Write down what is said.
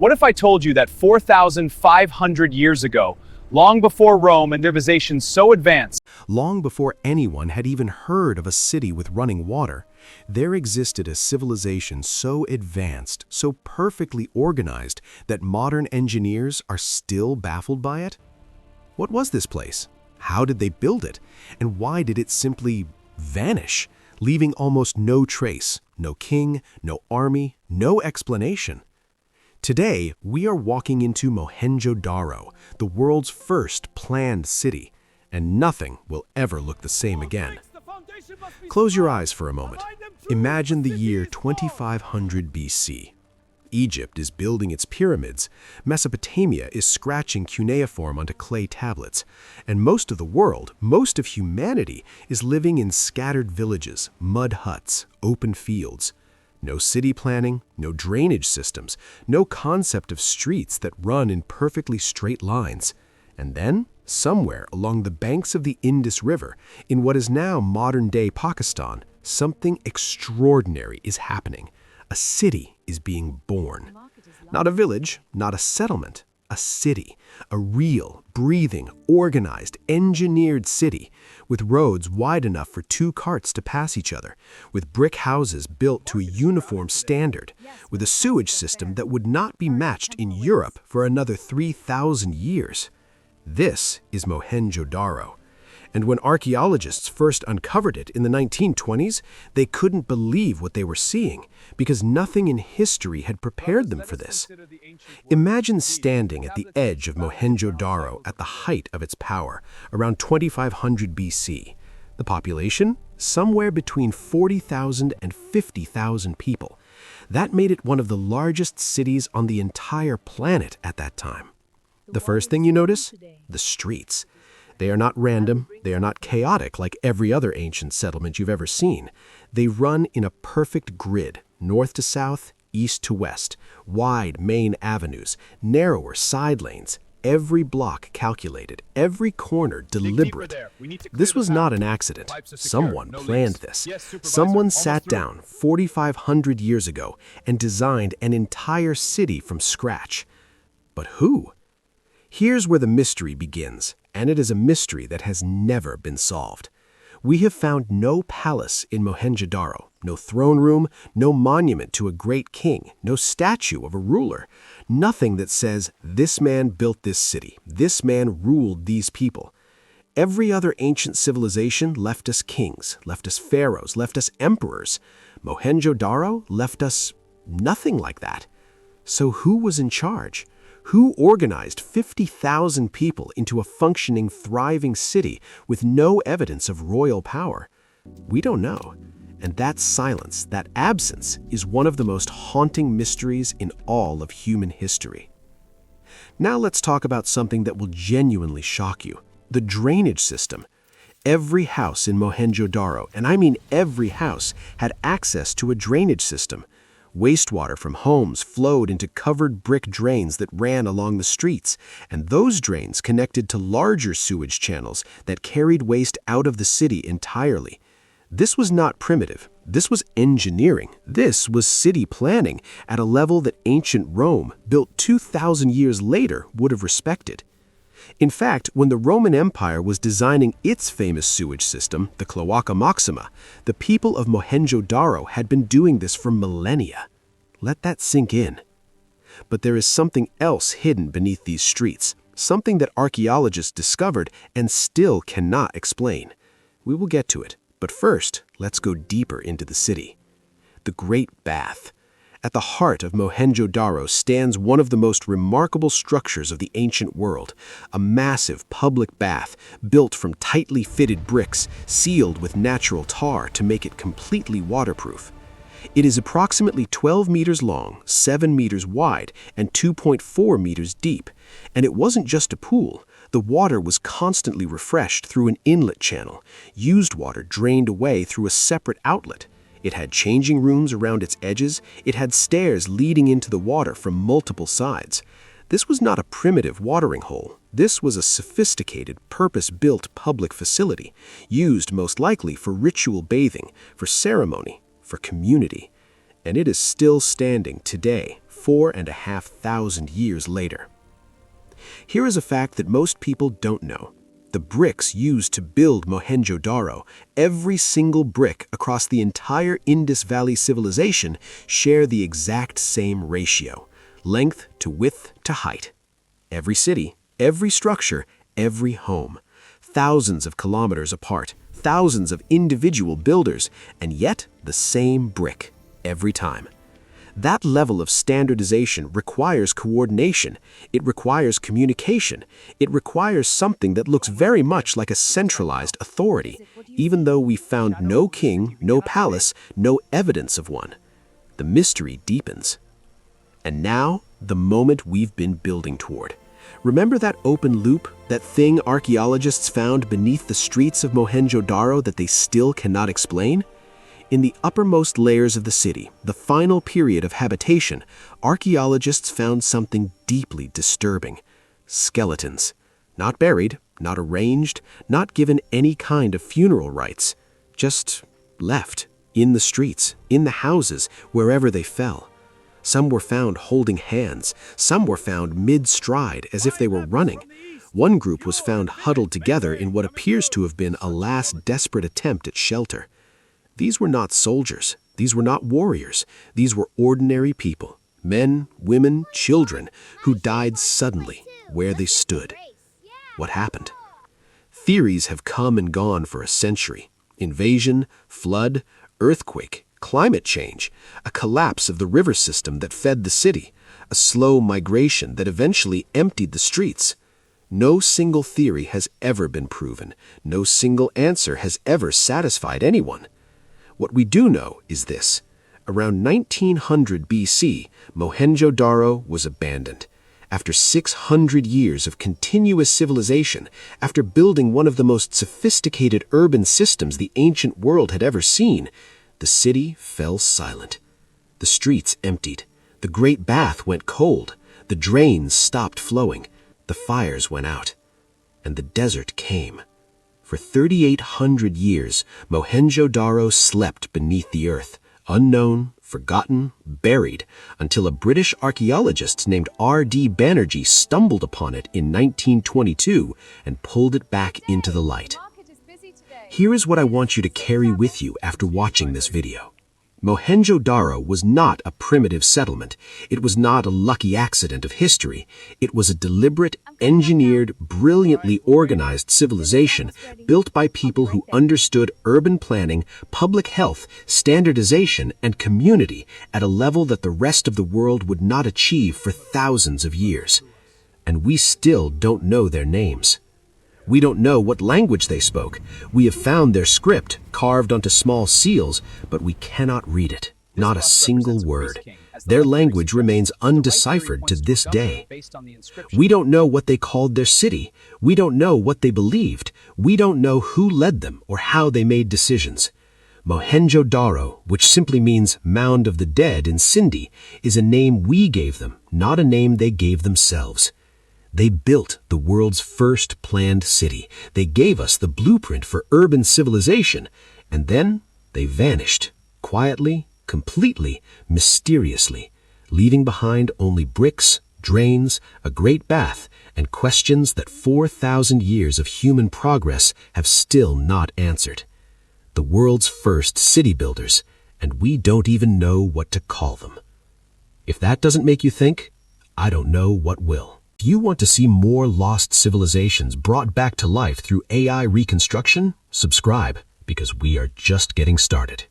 What if I told you that 4,500 years ago, long before Rome and civilization so advanced, Long before anyone had even heard of a city with running water, there existed a civilization so advanced, so perfectly organized, that modern engineers are still baffled by it? What was this place? How did they build it? And why did it simply vanish, leaving almost no trace, no king, no army, no explanation? Today, we are walking into Mohenjo-Daro, the world's first planned city, and nothing will ever look the same again. Close your eyes for a moment. Imagine the year 2500 BC. Egypt is building its pyramids, Mesopotamia is scratching cuneiform onto clay tablets, and most of the world, most of humanity, is living in scattered villages, mud huts, open fields. No city planning, no drainage systems, no concept of streets that run in perfectly straight lines. And then, somewhere along the banks of the Indus River, in what is now modern-day Pakistan, something extraordinary is happening. A city is being born. Not a village, not a settlement, a city. A real, breathing, organized, engineered city, with roads wide enough for two carts to pass each other, with brick houses built to a uniform standard, with a sewage system that would not be matched in Europe for another 3,000 years. This is Mohenjo-Daro. And when archaeologists first uncovered it in the 1920s, they couldn't believe what they were seeing, because nothing in history had prepared them for this. Imagine standing at the edge of Mohenjo-Daro at the height of its power, around 2500 BC. The population? Somewhere between 40,000 and 50,000 people. That made it one of the largest cities on the entire planet at that time. The first thing you notice? The streets. They are not random, they are not chaotic like every other ancient settlement you've ever seen. They run in a perfect grid, north to south, east to west, wide main avenues, narrower side lanes, every block calculated, every corner deliberate. This was not an accident. Someone planned this. Someone sat down 4,500 years ago and designed an entire city from scratch. But who? Here's where the mystery begins, and it is a mystery that has never been solved. We have found no palace in Mohenjo-Daro, no throne room, no monument to a great king, no statue of a ruler, nothing that says, this man built this city, this man ruled these people. Every other ancient civilization left us kings, left us pharaohs, left us emperors. Mohenjo-Daro left us nothing like that. So who was in charge? Who organized 50,000 people into a functioning, thriving city with no evidence of royal power? We don't know. And that silence, that absence, is one of the most haunting mysteries in all of human history. Now let's talk about something that will genuinely shock you: the drainage system. Every house in Mohenjo-Daro, and I mean every house, had access to a drainage system. Wastewater from homes flowed into covered brick drains that ran along the streets, and those drains connected to larger sewage channels that carried waste out of the city entirely. This was not primitive. This was engineering. This was city planning at a level that ancient Rome, built 2,000 years later, would have respected. In fact, when the Roman Empire was designing its famous sewage system, the Cloaca Maxima, the people of Mohenjo-Daro had been doing this for millennia. Let that sink in. But there is something else hidden beneath these streets, something that archaeologists discovered and still cannot explain. We will get to it, but first, let's go deeper into the city. The Great Bath. At the heart of Mohenjo-Daro stands one of the most remarkable structures of the ancient world, a massive public bath built from tightly fitted bricks, sealed with natural tar to make it completely waterproof. It is approximately 12 meters long, 7 meters wide, and 2.4 meters deep. And it wasn't just a pool. The water was constantly refreshed through an inlet channel. Used water drained away through a separate outlet. It had changing rooms around its edges. It had stairs leading into the water from multiple sides. This was not a primitive watering hole. This was a sophisticated, purpose-built public facility, used most likely for ritual bathing, for ceremony, for community. And it is still standing today, 4,500 years later. Here is a fact that most people don't know. The bricks used to build Mohenjo-Daro, every single brick across the entire Indus Valley civilization, share the exact same ratio, length to width to height. Every city, every structure, every home. Thousands of kilometers apart, thousands of individual builders, and yet the same brick every time. That level of standardization requires coordination, it requires communication, it requires something that looks very much like a centralized authority, even though we found no king, no palace, no evidence of one. The mystery deepens. And now, the moment we've been building toward. Remember that open loop, that thing archaeologists found beneath the streets of Mohenjo-Daro that they still cannot explain? In the uppermost layers of the city, the final period of habitation, archaeologists found something deeply disturbing. Skeletons. Not buried, not arranged, not given any kind of funeral rites. Just left, in the streets, in the houses, wherever they fell. Some were found holding hands, some were found mid-stride as if they were running. One group was found huddled together in what appears to have been a last desperate attempt at shelter. These were not soldiers, these were not warriors, these were ordinary people, men, women, children, who died suddenly where they stood. What happened? Theories have come and gone for a century. Invasion, flood, earthquake, climate change, a collapse of the river system that fed the city, a slow migration that eventually emptied the streets. No single theory has ever been proven. No single answer has ever satisfied anyone. What we do know is this. Around 1900 BC, Mohenjo-Daro was abandoned. After 600 years of continuous civilization, after building one of the most sophisticated urban systems the ancient world had ever seen, the city fell silent. The streets emptied. The great bath went cold. The drains stopped flowing. The fires went out. And the desert came. For 3,800 years, Mohenjo-Daro slept beneath the earth, unknown, forgotten, buried, until a British archaeologist named R.D. Banerjee stumbled upon it in 1922 and pulled it back into the light. Here is what I want you to carry with you after watching this video. Mohenjo-Daro was not a primitive settlement. It was not a lucky accident of history. It was a deliberate, engineered, brilliantly organized civilization built by people who understood urban planning, public health, standardization, and community at a level that the rest of the world would not achieve for thousands of years. And we still don't know their names. We don't know what language they spoke. We have found their script carved onto small seals, but we cannot read it. Not a single word. Their language remains undeciphered to this day. We don't know what they called their city. We don't know what they believed. We don't know who led them or how they made decisions. Mohenjo-Daro, which simply means Mound of the Dead in Sindhi, is a name we gave them, not a name they gave themselves. They built the world's first planned city. They gave us the blueprint for urban civilization, and then they vanished, quietly, completely, mysteriously, leaving behind only bricks, drains, a great bath, and questions that 4,000 years of human progress have still not answered. The world's first city builders, and we don't even know what to call them. If that doesn't make you think, I don't know what will. If you want to see more lost civilizations brought back to life through AI reconstruction, subscribe, because we are just getting started.